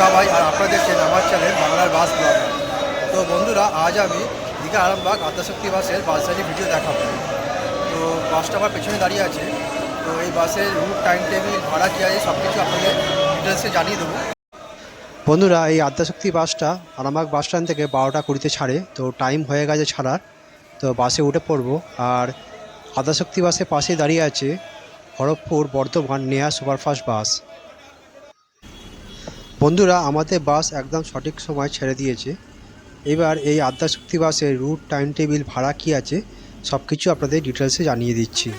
বাবাই আর আপনারা দেখছেন আমার চ্যানেল বাংলার বাস ব্লগার। তো বন্ধুরা, আজ আমি দীঘা আরামবাগ আদ্যাশক্তি বাসের বাস জার্নি ভিডিও দেখাবো। তো বাসটা আমার পেছনে দাঁড়িয়ে আছে। তো এই বাসের রুট, টাইম টেবিল, ভাড়া কী আছে সব কিছু আপনাদের ডিটেলসে জানিয়ে দেবো। বন্ধুরা, এই আদ্যাশক্তি বাসটা আরামবাগ বাস স্ট্যান্ড থেকে 12:20 ছাড়ে। তো টাইম হয়ে গেছে ছাড়ার, তো বাসে উঠে পড়বো। আর আদ্যাশক্তি বাসের পাশে দাঁড়িয়ে আছে খড়গপুর বর্ধমান নেহা সুপারফাস্ট বাস। বন্ধুরা, আমাদের বাস একদম সঠিক সময় ছেড়ে দিয়েছে। এবার এই আদ্যাশক্তি বাসের রুট, টাইম টেবিল, ভাড়া কী আছে সব কিছু আপনাদের ডিটেলসে জানিয়ে দিচ্ছি।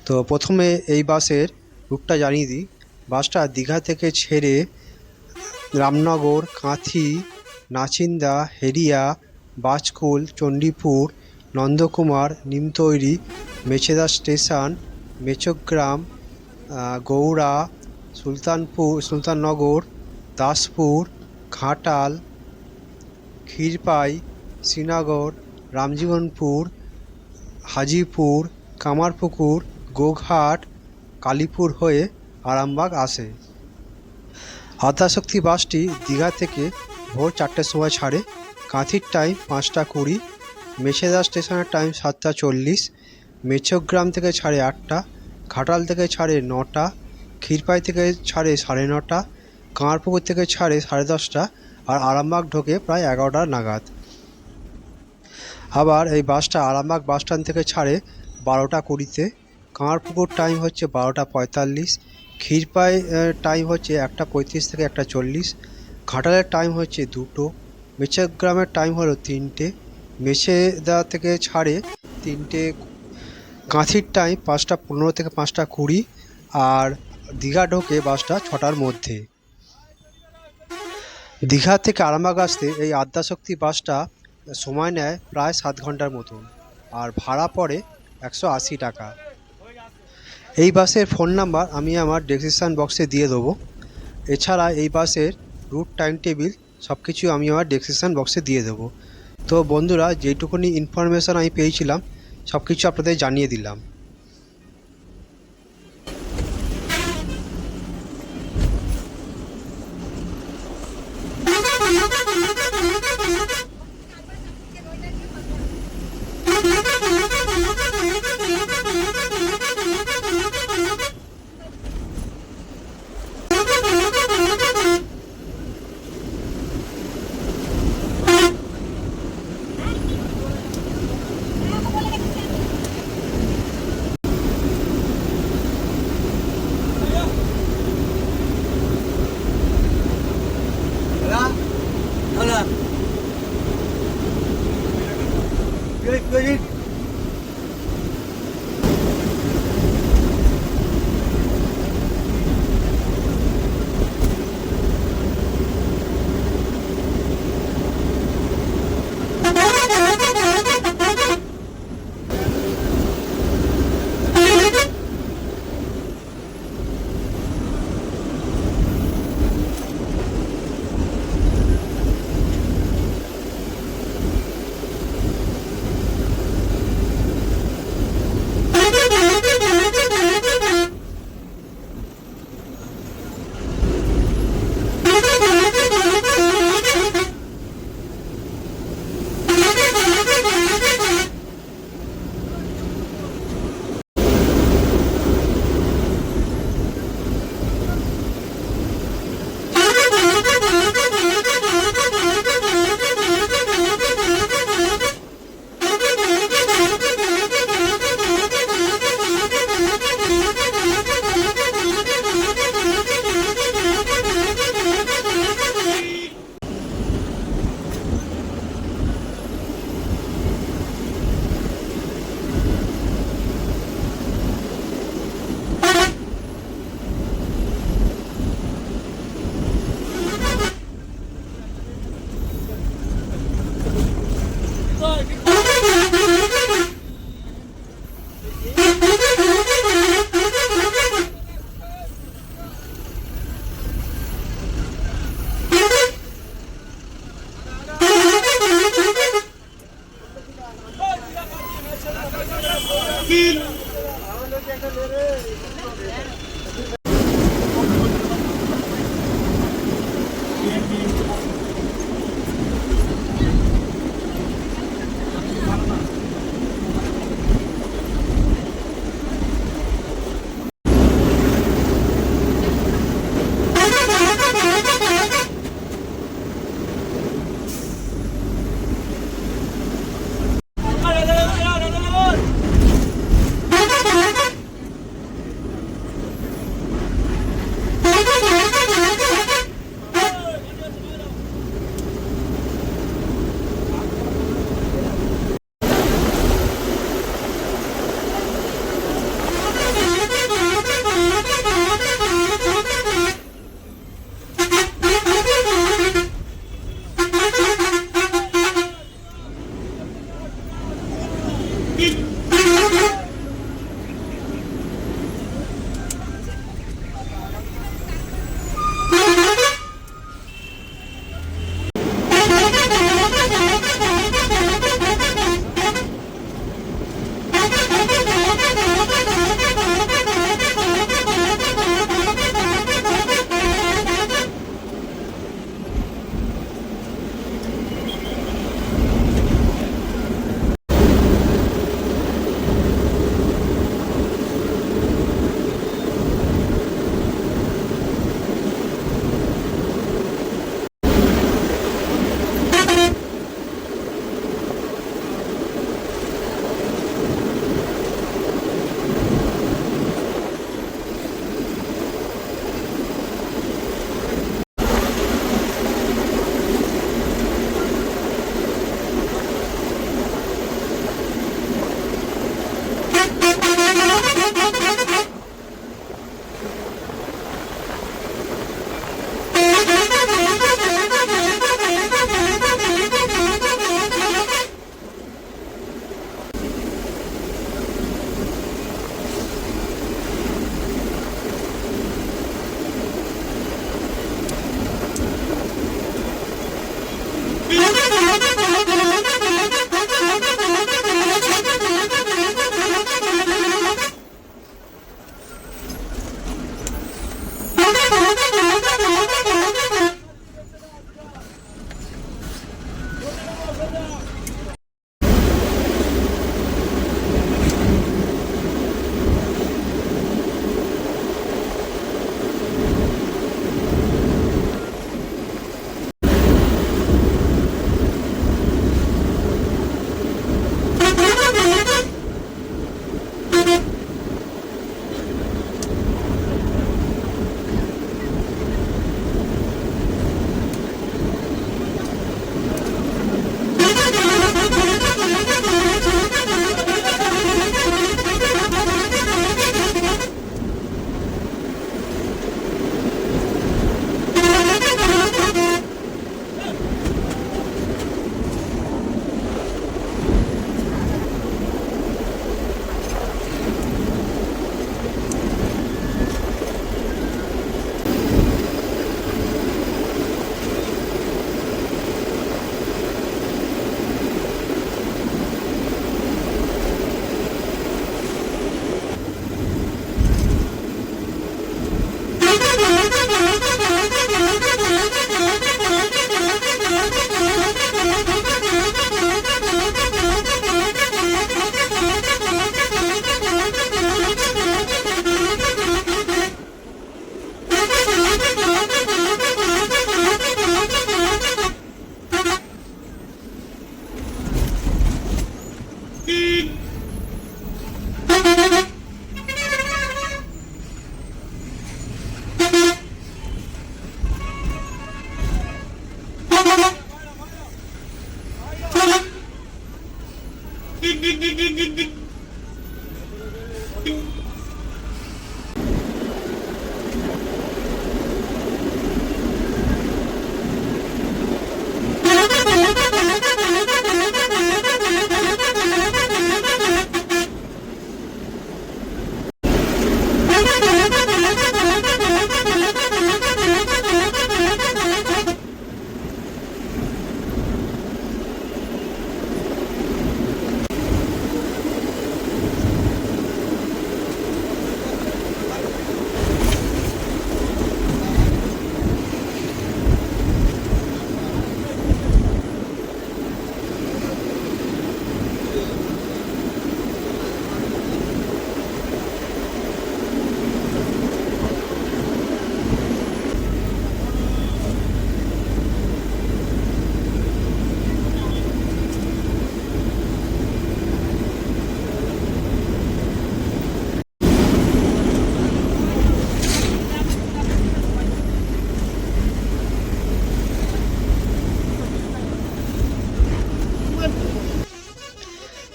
তো প্রথমে এই বাসের রুটটা জানিয়ে দিই। বাসটা দীঘা থেকে ছেড়ে রামনগর, কাঁথি, নাচিন্দা, হেরিয়া, বাজকুল, চণ্ডীপুর, নন্দকুমার, নিমতৈরি, মেছেদা স্টেশন, মেচগ্রাম, গৌড়া, সুলতাননগর, দাসপুর, ঘাটাল, ক্ষীরপাই, শ্রীনগর, রামজীবনপুর, হাজিপুর, কামারপুকুর, গোঘাট, কালীপুর হয়ে আরামবাগ আসে। আদ্যাশক্তি বাসটি দীঘা থেকে ভোর 4টের সময় ছাড়ে। কাঁথির টাইম 5টা 20, মেছেদা স্টেশনের টাইম 7টা 40, মেচগ্রাম থেকে ছাড়ে 8টা, ঘাটাল থেকে ছাড়ে 9টা, ক্ষীরপাই থেকে ছাড়ে 9:30, কামারপুকুর থেকে ছাড়ে 10:30, আর আরামবাগ ঢোকে প্রায় 11টা নাগাদ। আবার এই বাসটা আরামবাগ বাস স্ট্যান্ড থেকে ছাড়ে 12টা 20-তে। কামারপুকুর টাইম হচ্ছে 12টা 45, ক্ষীরপাই টাইম হচ্ছে 1টা 35 থেকে 1টা 40, ঘাটালের টাইম হচ্ছে 2টো, মেচগ্রামের টাইম হলো 3টে, মেছেদা থেকে ছাড়ে 3টে, কাঁথির টাইম 5টা 15 থেকে 5টা 20, আর দীঘা ঢোকে বাসটা 6টার মধ্যে। দীঘা থেকে আরামবাগ আসতে এই আদ্যাশক্তি বাসটা সময় নেয় প্রায় 7 ঘন্টার মতন, আর ভাড়া পড়ে 180 টাকা। এই বাসের ফোন নাম্বার আমি আমার ডেসক্রিপশান বক্সে দিয়ে দেবো। এছাড়া এই বাসের রুট, টাইম টেবিল সব কিছু আমি আমার ডেসক্রিপশান বক্সে দিয়ে দেবো। তো বন্ধুরা, যেটুকুনি ইনফরমেশান আমি পেয়েছিলাম সব কিছু আপনাদের জানিয়ে দিলাম।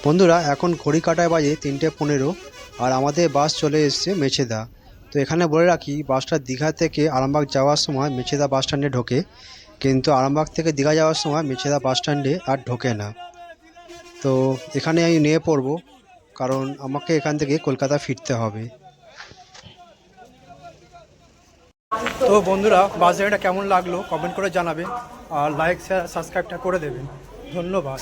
বন্ধুরা এখন ঘড়ি কাটায় বাজে 3:15 আর আমাদের বাস চলে এসেছে মেছেদা। তো এখানে বলে রাখি, বাসটা দীঘা থেকে আরামবাগ যাওয়ার সময় মেছেদা বাস স্ট্যান্ডে ঢোকে, কিন্তু আরামবাগ থেকে দীঘা যাওয়ার সময় মেছেদা বাস স্ট্যান্ডে আর ঢোকে না। তো এখানে আমি নিয়ে পড়ব, কারণ আমাকে এখান থেকে কলকাতা ফিরতে হবে। তো বন্ধুরা, বাস জার্নিটা কেমন লাগলো কমেন্ট করে জানাবেন, আর লাইক শেয়ার সাবস্ক্রাইবটা করে দেবেন। ধন্যবাদ।